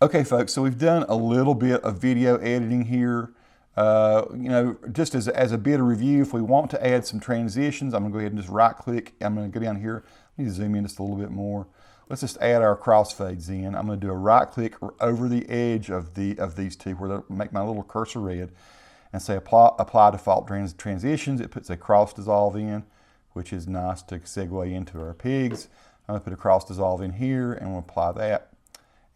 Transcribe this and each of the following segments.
Okay, folks, so we've done a little bit of video editing here. Just as a bit of review, if we want to add some transitions, I'm going to go ahead and just right click. I'm going to go down here. Let me zoom in just a little bit more. Let's just add our crossfades in. I'm going to do a right click over the edge of these two where they make my little cursor red and say apply default transitions. It puts a cross dissolve in, which is nice to segue into our pigs. I'm going to put a cross dissolve in here and we'll apply that.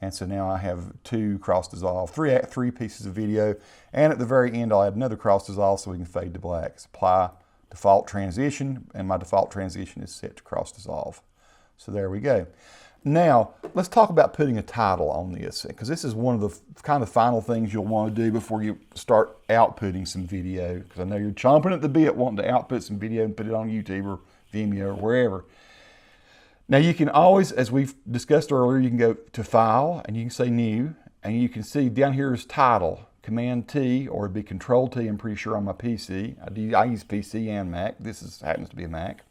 And so now I have two cross dissolve, three pieces of video. And at the very end, I'll add another cross dissolve so we can fade to black. So apply default transition, and my default transition is set to cross dissolve. So there we go. Now, let's talk about putting a title on this, because this is one of the kind of final things you'll want to do before you start outputting some video, because I know you're chomping at the bit wanting to output some video and put it on YouTube or Vimeo or wherever. Now you can always, as we've discussed earlier, you can go to File and you can say New, and you can see down here is Title, Command T, or it'd be Control T, I'm pretty sure on my PC. I use PC and Mac. This happens to be a Mac.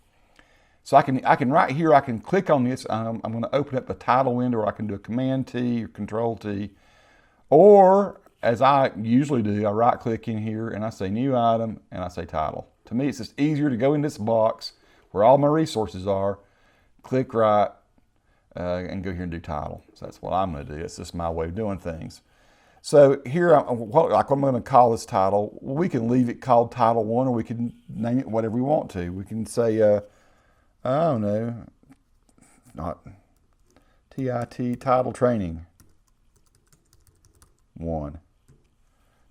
So I can right here, I can click on this. I'm going to open up the title window, or I can do a Command T or Control T. Or, as I usually do, I right click in here and I say New Item and I say Title. To me, it's just easier to go in this box where all my resources are, click right, and go here and do title. So that's what I'm going to do. It's just my way of doing things. So here, what I'm going to call this title, we can leave it called Title 1, or we can name it whatever we want to. We can say, I don't know, not TIT, Title Training 1. Did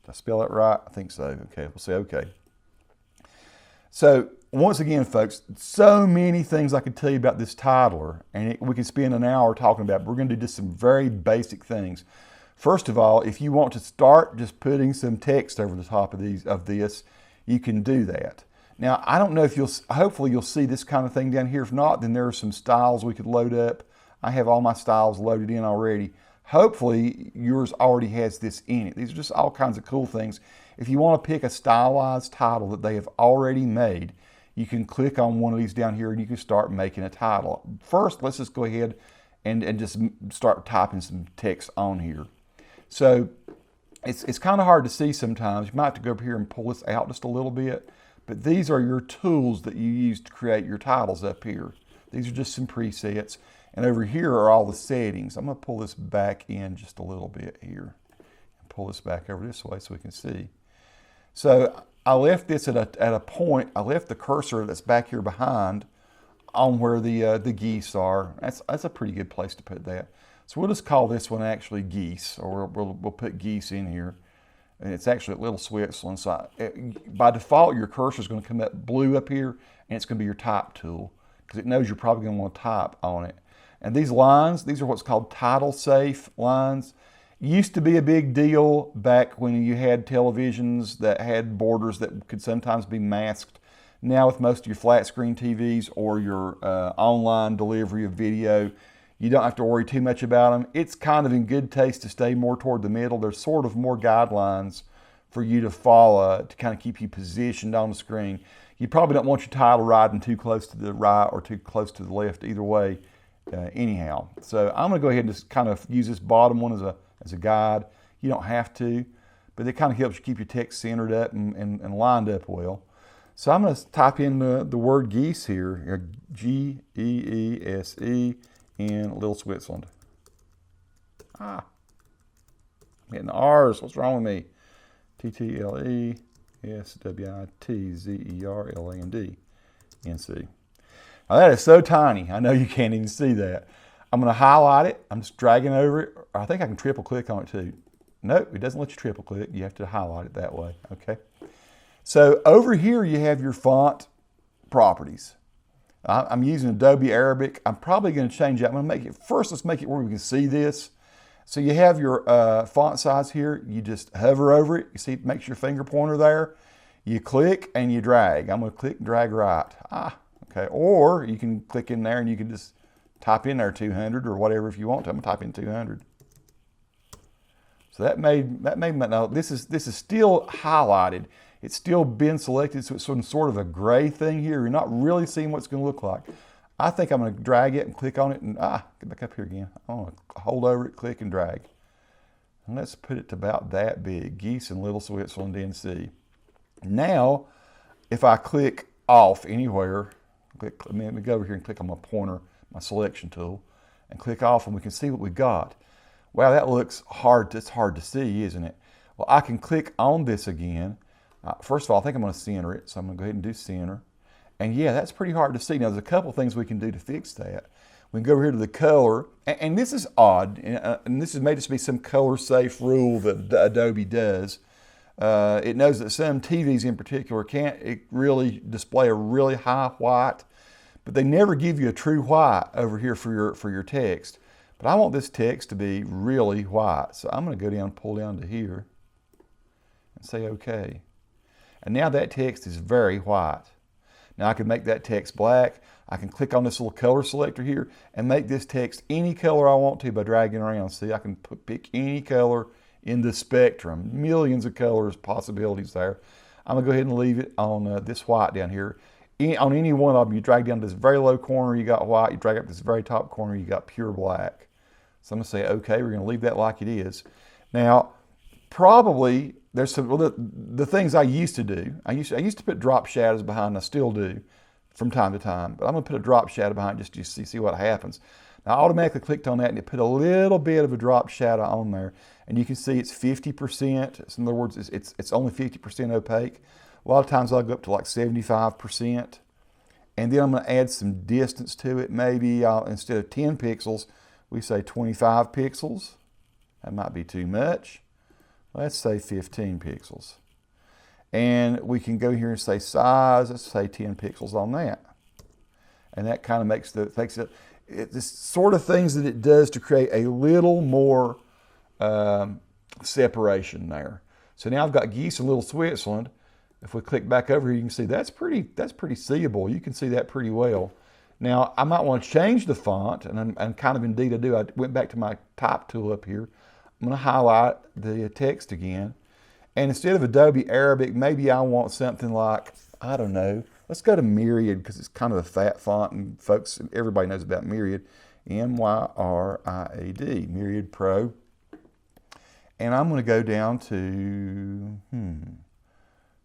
I spell it right? I think so. Okay, we'll say okay. So once again, folks, so many things I could tell you about this titler, and we could spend an hour talking about it. But we're going to do just some very basic things. First of all, if you want to start just putting some text over the top of this, you can do that. Now, I don't know if hopefully you'll see this kind of thing down here. If not, then there are some styles we could load up. I have all my styles loaded in already. Hopefully yours already has this in it. These are just all kinds of cool things. If you want to pick a stylized title that they have already made, you can click on one of these down here and you can start making a title. First, let's just go ahead and just start typing some text on here. So it's kind of hard to see sometimes. You might have to go up here and pull this out just a little bit, but these are your tools that you use to create your titles up here. These are just some presets, and over here are all the settings. I'm going to pull this back in just a little bit here and pull this back over this way so we can see. So I left this at a point. I left the cursor that's back here behind on where the geese are. That's a pretty good place to put that. So we'll just call this one actually geese, or we'll put geese in here. And it's actually Little Switzerland. So by default, your cursor is going to come up blue up here, and it's going to be your type tool because it knows you're probably going to want to type on it. And these lines, these are what's called title safe lines. Used to be a big deal back when you had televisions that had borders that could sometimes be masked. Now with most of your flat screen TVs or your online delivery of video, you don't have to worry too much about them. It's kind of in good taste to stay more toward the middle. There's sort of more guidelines for you to follow to kind of keep you positioned on the screen. You probably don't want your title riding too close to the right or too close to the left either way anyhow. So I'm going to go ahead and just kind of use this bottom one as a guide. You don't have to, but it kind of helps you keep your text centered up and lined up well. So I'm going to type in the word geese here, G-E-E-S-E, in Little Switzerland. I'm getting the R's. What's wrong with me? T-T-L-E-S-W-I-T-Z-E-R-L-A-N-D, N-C. Now that is so tiny. I know you can't even see that. I'm going to highlight it. I'm just dragging over it. I think I can triple click on it too. Nope, it doesn't let you triple click. You have to highlight it that way. Okay. So over here you have your font properties. I'm using Adobe Arabic. I'm probably going to change that. I'm going to make it first. Let's make it where we can see this. So you have your font size here. You just hover over it. You see, it makes your finger pointer there. You click and you drag. I'm going to click and drag right. Okay. Or you can click in there and you can just type in there 200 or whatever if you want to. I'm going to type in 200. So that made now this is still highlighted. It's still been selected, so it's sort of a gray thing here. You're not really seeing what it's going to look like. I think I'm going to drag it and click on it and get back up here again. I'm going to hold over it, click and drag. And let's put it to about that big. Geese in Little Switzerland, NC. Now, if I click off anywhere, let me go over here and click on my pointer, my selection tool, and click off, and we can see what we got. Wow, that looks hard. It's hard to see, isn't it? Well, I can click on this again. First of all, I think I'm going to center it, so I'm going to go ahead and do center. And yeah, that's pretty hard to see. Now, there's a couple things we can do to fix that. We can go over here to the color, and this is odd, and this may just be some color-safe rule that Adobe does. It knows that some TVs in particular can't really display a really high white, but they never give you a true white over here for your text. But I want this text to be really white, so I'm going to go down, pull down to here, and say OK. And now that text is very white. Now I can make that text black. I can click on this little color selector here and make this text any color I want to by dragging around. See, I can pick any color in the spectrum. Millions of colors, possibilities there. I'm going to go ahead and leave it on this white down here. On any one of them, you drag down to this very low corner, you got white. You drag up to this very top corner, you got pure black. So I'm going to say, OK, we're going to leave that like it is. Now, probably there's some, well, the things I used to do. I used to put drop shadows behind, I still do from time to time, but I'm going to put a drop shadow behind just to see what happens. Now, I automatically clicked on that and it put a little bit of a drop shadow on there, and you can see it's 50%. So in other words, it's only 50% opaque. A lot of times I'll go up to like 75%, and then I'm going to add some distance to it. Maybe instead of 10 pixels, we say 25 pixels. That might be too much. Let's say 15 pixels. And we can go here and say size, let's say 10 pixels on that. And that kind of makes the sort of things that it does to create a little more separation there. So now I've got Geese in Little Switzerland. If we click back over here, you can see that's pretty seeable. You can see that pretty well. Now, I might want to change the font, and kind of indeed I do. I went back to my type tool up here. I'm going to highlight the text again. And instead of Adobe Arabic, maybe I want something like, I don't know, let's go to Myriad because it's kind of a fat font, and folks, everybody knows about Myriad. M-Y-R-I-A-D, Myriad Pro. And I'm going to go down to,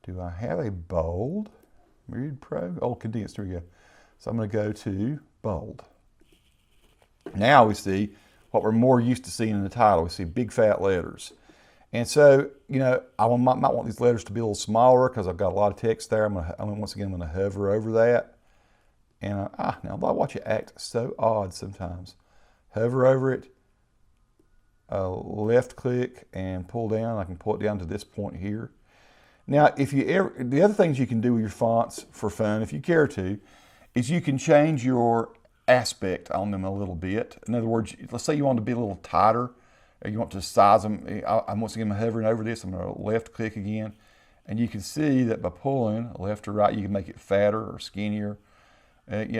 do I have a bold? Myriad Pro? Oh, condensed, here we go. So I'm going to go to bold. Now we see what we're more used to seeing in the title. We see big fat letters. And so, you know, I might want these letters to be a little smaller because I've got a lot of text there. Once again, I'm going to hover over that. And now I watch it act so odd sometimes. Hover over it, left click and pull down. I can pull it down to this point here. Now, the other things you can do with your fonts for fun, if you care to, is you can change your aspect on them a little bit. In other words, let's say you want to be a little tighter, or you want to size them. Once again, I'm hovering over this. I'm going to left click again. And you can see that by pulling left or right, you can make it fatter or skinnier.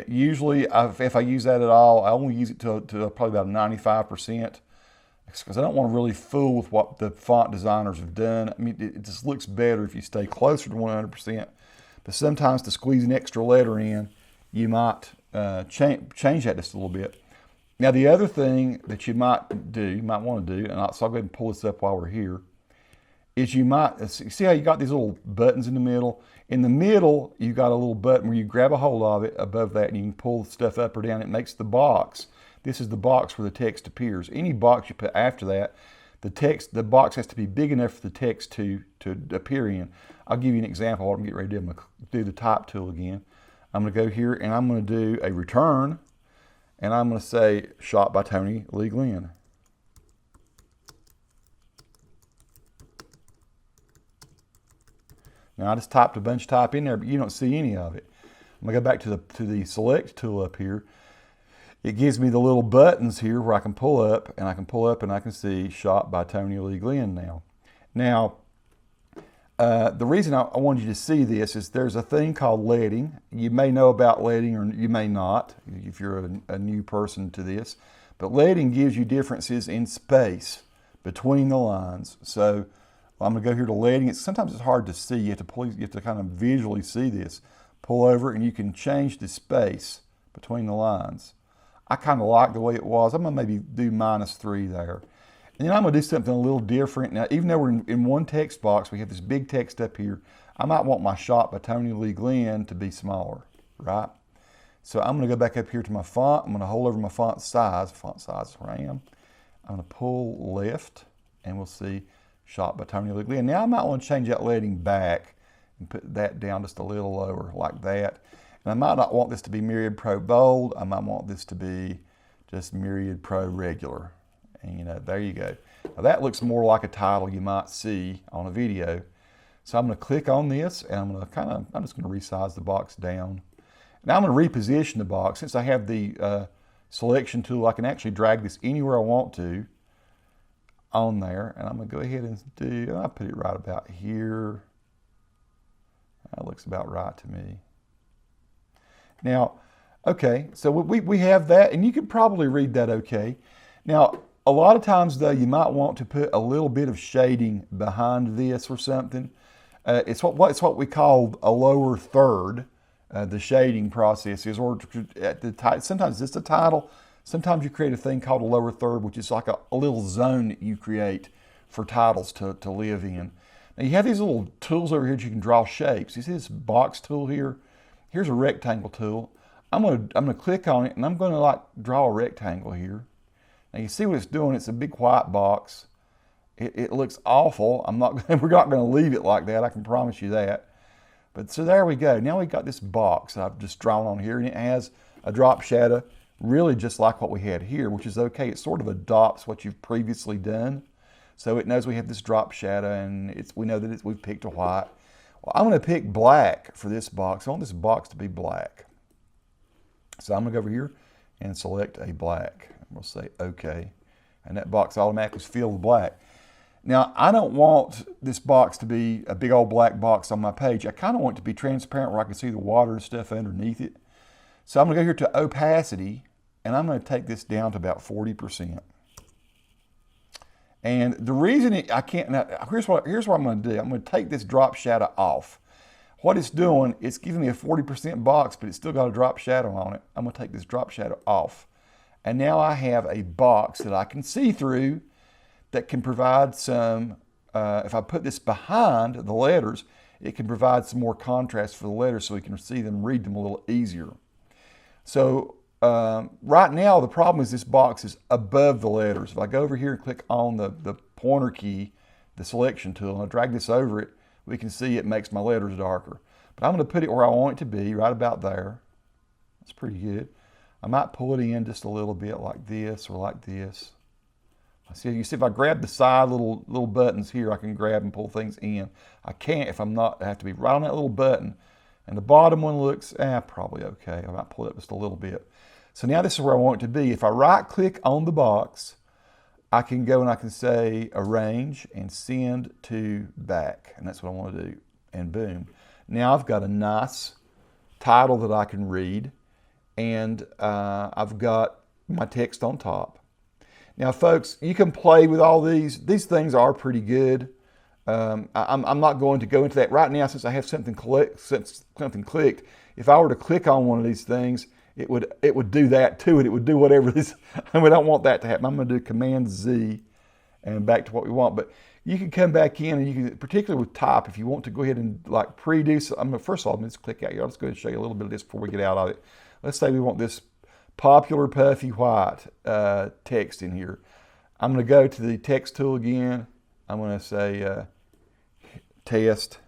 Usually, if I use that at all, I only use it to probably about 95%. Because I don't want to really fool with what the font designers have done. I mean, it just looks better if you stay closer to 100%. But sometimes to squeeze an extra letter in, you might change that just a little bit. Now, the other thing that you might want to do, and so I'll go ahead and pull this up while we're here, is you might, see how you got these little buttons in the middle? In the middle, you've got a little button where you grab a hold of it above that, and you can pull stuff up or down. It makes the box. This is the box where the text appears. Any box you put after that, the box has to be big enough for the text to appear in. I'll give you an example. I'm getting ready to do. I'm going to do the type tool again. I'm going to go here and I'm going to do a return, and I'm going to say shot by Tony Lee Glenn. Now I just typed a bunch of type in there, but you don't see any of it. I'm going to go back to the select tool up here. It gives me the little buttons here where I can pull up, and I can see shot by Tony Lee Glenn now. Now, the reason I wanted you to see this is there's a thing called leading. You may know about leading, or you may not if you're a new person to this. But leading gives you differences in space between the lines. So I'm going to go here to leading. Sometimes it's hard to see. You have to kind of visually see this. Pull over, and you can change the space between the lines. I kind of like the way it was. I'm going to maybe do -3 there. And then I'm going to do something a little different. Now, even though we're in one text box, we have this big text up here. I might want my Shot by Tony Lee Glenn to be smaller, right? So I'm going to go back up here to my font. I'm going to hold over my font size is where I am. I'm going to pull left, and we'll see Shot by Tony Lee Glenn. Now I might want to change that leading back and put that down just a little lower, like that. And I might not want this to be Myriad Pro Bold. I might want this to be just Myriad Pro Regular. And, you know, there you go. Now that looks more like a title you might see on a video. So I'm going to click on this, and I'm just going to resize the box down. Now I'm going to reposition the box. Since I have the selection tool, I can actually drag this anywhere I want to on there. And I'm going to go ahead and I'll put it right about here. That looks about right to me. Now, okay, so we have that, and you can probably read that okay. Now, a lot of times, though, you might want to put a little bit of shading behind this or something. It's what we call a lower third, the shading process is, or sometimes it's a title. Sometimes you create a thing called a lower third, which is like a little zone that you create for titles to live in. Now, you have these little tools over here that you can draw shapes. You see this box tool here? Here's a rectangle tool. I'm gonna click on it, and I'm gonna like draw a rectangle here. Now you see what it's doing. It's a big white box. It looks awful. we're not gonna leave it like that. I can promise you that. But so there we go. Now we got this box that I've just drawn on here, and it has a drop shadow, really just like what we had here, which is okay. It sort of adopts what you've previously done. So it knows we have this drop shadow, and we know that we've picked a white. Well, I'm going to pick black for this box. I want this box to be black. So I'm going to go over here and select a black. We'll say OK. And that box automatically is filled with black. Now, I don't want this box to be a big old black box on my page. I kind of want it to be transparent where I can see the water and stuff underneath it. So I'm going to go here to Opacity, and I'm going to take this down to about 40%. And the reason I can't, now here's what I'm going to do. I'm going to take this drop shadow off. What it's doing, it's giving me a 40% box, but it's still got a drop shadow on it. I'm going to take this drop shadow off. And now I have a box that I can see through that can provide some, if I put this behind the letters, it can provide some more contrast for the letters so we can see them, read them a little easier. So right now, the problem is this box is above the letters. If I go over here and click on the pointer key, the selection tool, and I drag this over it, we can see it makes my letters darker. But I'm going to put it where I want it to be, right about there. That's pretty good. I might pull it in just a little bit like this or like this. You see if I grab the side little buttons here, I can grab and pull things in. I can't if I'm not, I have to be right on that little button. And the bottom one looks probably okay. I might pull it up just a little bit. So now this is where I want it to be. If I right click on the box, I can go and I can say arrange and send to back. And that's what I want to do. And boom. Now I've got a nice title that I can read. And I've got my text on top. Now folks, you can play with all these. These things are pretty good. I'm not going to go into that right now since I have something clicked. If I were to click on one of these things, it would do that too, and it would do whatever this. I mean, I don't want that to happen. I'm going to do Command Z and back to what we want. But you can come back in, and you can, particularly with type, if you want to go ahead and like pre-do. First of all, let's click out here. I'll just go ahead and show you a little bit of this before we get out of it. Let's say we want this popular puffy white text in here. I'm going to go to the text tool again. I'm going to say test.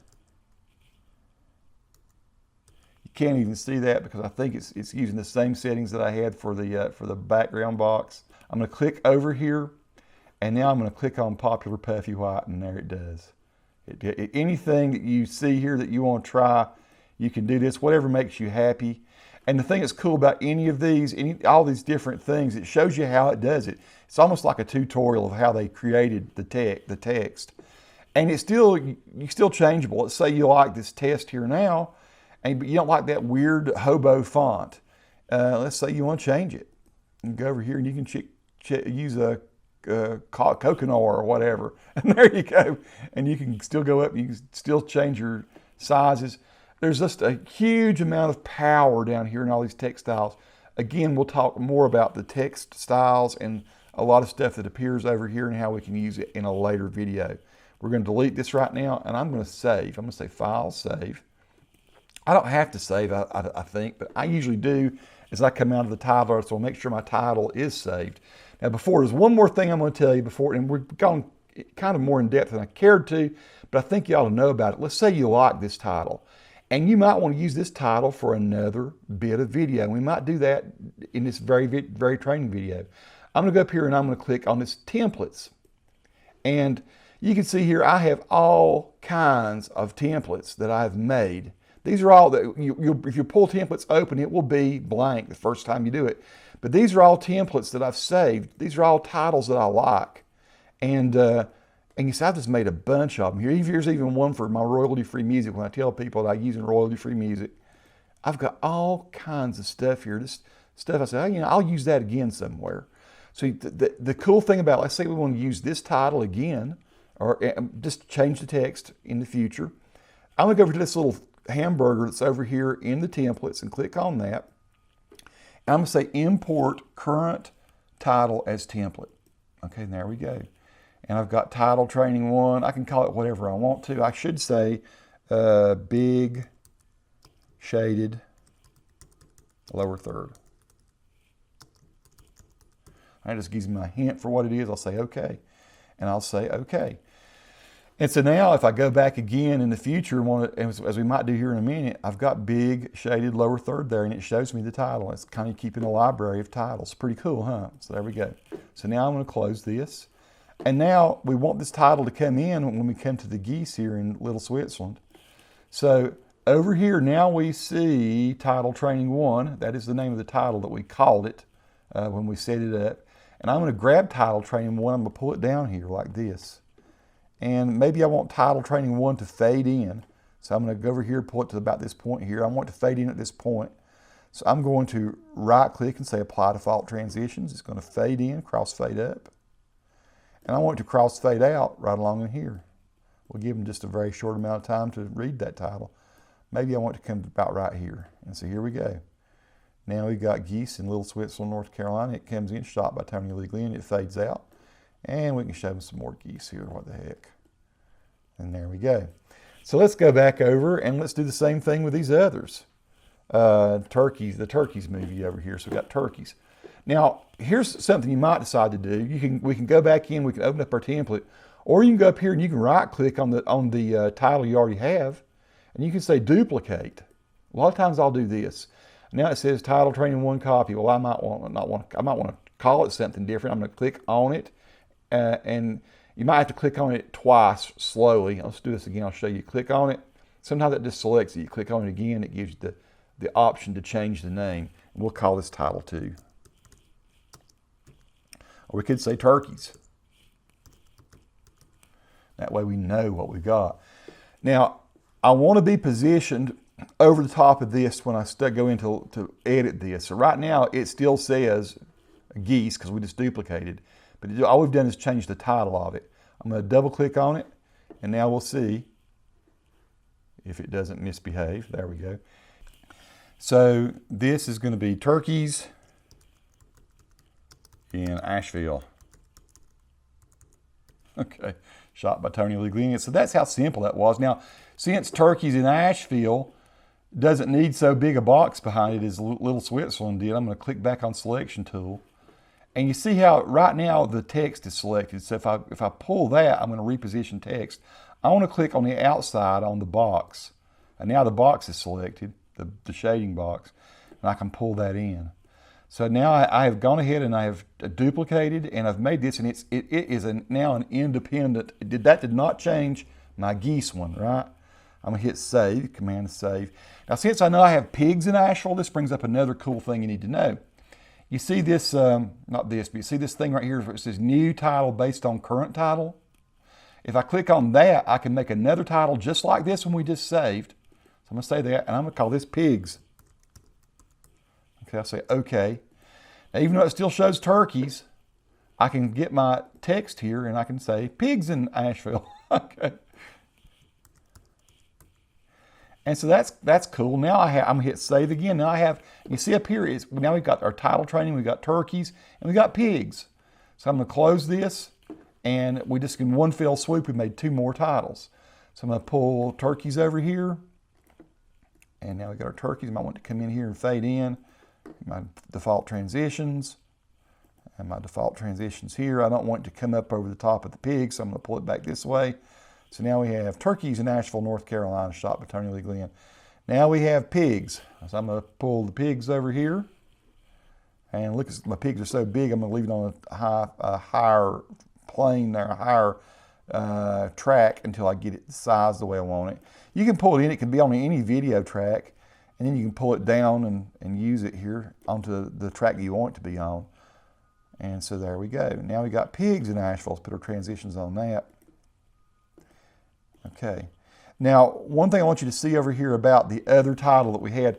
You can't even see that because I think it's using the same settings that I had for the background box. I'm going to click over here, and now I'm going to click on popular puffy white, and there it does. Anything that you see here that you want to try, you can do this. Whatever makes you happy. And the thing that's cool about any of these, all these different things, it shows you how it does it. It's almost like a tutorial of how they created the text. And it's still changeable. Let's say you like this text here now, but you don't like that weird hobo font. Let's say you want to change it. You go over here and you can use a coconut or whatever. And there you go. And you can still go up, you can still change your sizes. There's just a huge amount of power down here in all these text styles. Again, we'll talk more about the text styles and a lot of stuff that appears over here and how we can use it in a later video. We're going to delete this right now, and I'm going to save. I'm going to say File, Save. I don't have to save, I think, but I usually do as I come out of the title, so I'll make sure my title is saved. Now before, there's one more thing I'm going to tell you before, and we've gone kind of more in depth than I cared to, but I think you ought to know about it. Let's say you like this title, and you might want to use this title for another bit of video. We might do that in this very training video. I'm going to go up here and I'm going to click on this templates. And you can see here I have all kinds of templates that I've made. These are all that if you pull templates open, it will be blank the first time you do it. But these are all templates that I've saved. These are all titles that I like. And you see, I've just made a bunch of them here. Here's even one for my royalty-free music. When I tell people that I'm using royalty-free music, I've got all kinds of stuff here. This stuff I say, oh, I'll use that again somewhere. So the cool thing about, let's say we want to use this title again, or just change the text in the future. I'm going to go over to this little hamburger that's over here in the templates and click on that. And I'm going to say import current title as template. Okay, and there we go. And I've got title training 1. I can call it whatever I want to. I should say big shaded lower third. That just gives me a hint for what it is. I'll say okay. And I'll say okay. And so now if I go back again in the future, as we might do here in a minute, I've got big shaded lower third there, and it shows me the title. It's kind of keeping a library of titles. Pretty cool, huh? So there we go. So now I'm going to close this. And now we want this title to come in when we come to the geese here in Little Switzerland. So over here now we see title training 1. That is the name of the title that we called it when we set it up. And I'm going to grab title training 1. I'm going to pull it down here like this. And maybe I want title training 1 to fade in. So I'm going to go over here, pull it to about this point here. I want it to fade in at this point. So I'm going to right click and say apply default transitions. It's going to fade in, cross fade up. And I want it to cross fade out right along in here. We'll give them just a very short amount of time to read that title. Maybe I want it to come about right here. And so here we go. Now we've got geese in Little Switzerland, North Carolina. It comes in, shot by Tony Lee Glenn. It fades out. And we can show them some more geese here. What the heck. And there we go. So let's go back over and let's do the same thing with these others. Turkeys, the turkeys movie over here. So we've got turkeys. Now, here's something you might decide to do. We can go back in, we can open up our template, or you can go up here and you can right click on the title you already have, and you can say duplicate. A lot of times I'll do this. Now it says title training 1 copy. Well, I might want to call it something different. I'm going to click on it, and you might have to click on it twice slowly. Let's do this again. I'll show you. Click on it. Sometimes it just selects it. You click on it again. It gives you the option to change the name. And we'll call this title 2. Or we could say turkeys. That way we know what we got. Now, I want to be positioned over the top of this when I go in to edit this. So right now it still says geese because we just duplicated. But all we've done is change the title of it. I'm going to double click on it, and now we'll see if it doesn't misbehave. There we go. So this is going to be turkeys in Asheville. Okay, shot by Tony Lee Glenn. So that's how simple that was. Now, since turkeys in Asheville doesn't need so big a box behind it as Little Switzerland did, I'm going to click back on Selection Tool. And you see how right now the text is selected. So if I pull that, I'm going to reposition text. I want to click on the outside on the box. And now the box is selected, the shading box. And I can pull that in. So now I have gone ahead and I have duplicated and I've made this, and it is now an independent. That did not change my geese one, right? I'm going to hit save, command save. Now since I know I have pigs in Asheville, this brings up another cool thing you need to know. You see this, not this, but you see this thing right here where it says new title based on current title? If I click on that, I can make another title just like this one we just saved. So I'm going to say that, and I'm going to call this pigs. Okay, I'll say okay. Now, even though it still shows turkeys, I can get my text here and I can say pigs in Asheville. Okay. And so that's cool. Now I'm going to hit save again. Now you see up here, now we've got our title training, we've got turkeys, and we've got pigs. So I'm going to close this, and we just in one fell swoop we made 2 more titles. So I'm going to pull turkeys over here, and now we got our turkeys. I might want to come in here and fade in my default transitions, and my default transitions here. I don't want it to come up over the top of the pig, so I'm going to pull it back this way. So now we have turkeys in Asheville, North Carolina, shot by Tony Lee Glenn. Now we have pigs. So I'm going to pull the pigs over here. And look, my pigs are so big, I'm going to leave it on a higher plane there, a higher track until I get it sized the way I want it. You can pull it in. It can be on any video track. And then you can pull it down and use it here onto the track you want it to be on. And so there we go. Now we got pigs in Asheville. Let's put our transitions on that. Okay. Now, one thing I want you to see over here about the other title that we had,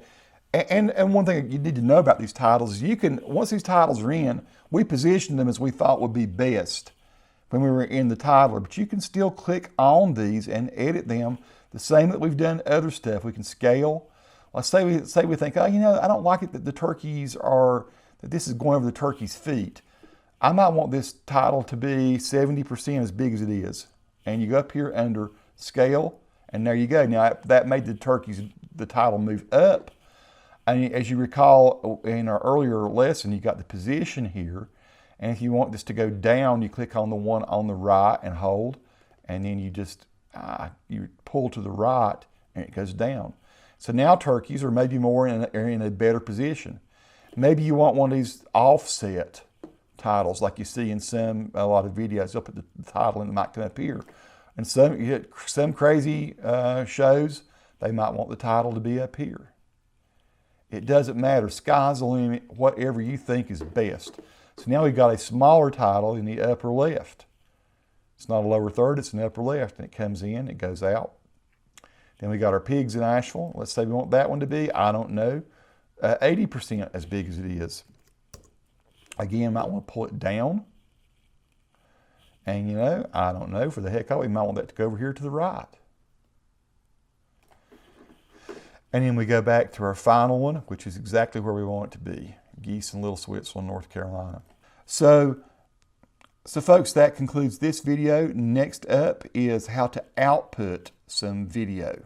and one thing you need to know about these titles is you can, once these titles are in, we positioned them as we thought would be best when we were in the titler, but you can still click on these and edit them the same that we've done other stuff. We can scale. Let's say we think, oh, you know, I don't like it that the turkeys are, that this is going over the turkey's feet. I might want this title to be 70% as big as it is. And you go up here under scale, and there you go. Now that made the title move up. And as you recall in our earlier lesson, you got the position here. And if you want this to go down, you click on the one on the right and hold. And then you just, you pull to the right and it goes down. So now turkeys are maybe more in a better position. Maybe you want one of these offset titles like you see in a lot of videos. They'll put the title and it might come up here. And some crazy shows, they might want the title to be up here. It doesn't matter. Sky's the limit, whatever you think is best. So now we've got a smaller title in the upper left. It's not a lower third, it's an upper left. And it comes in, it goes out. Then we got our pigs in Asheville. Let's say we want that one to be, I don't know, 80% as big as it is. Again, might want to pull it down. And you know, I don't know, for the heck of it, we might want that to go over here to the right. And then we go back to our final one, which is exactly where we want it to be. Geese in Little Switzerland, North Carolina. So folks, that concludes this video. Next up is how to output some video.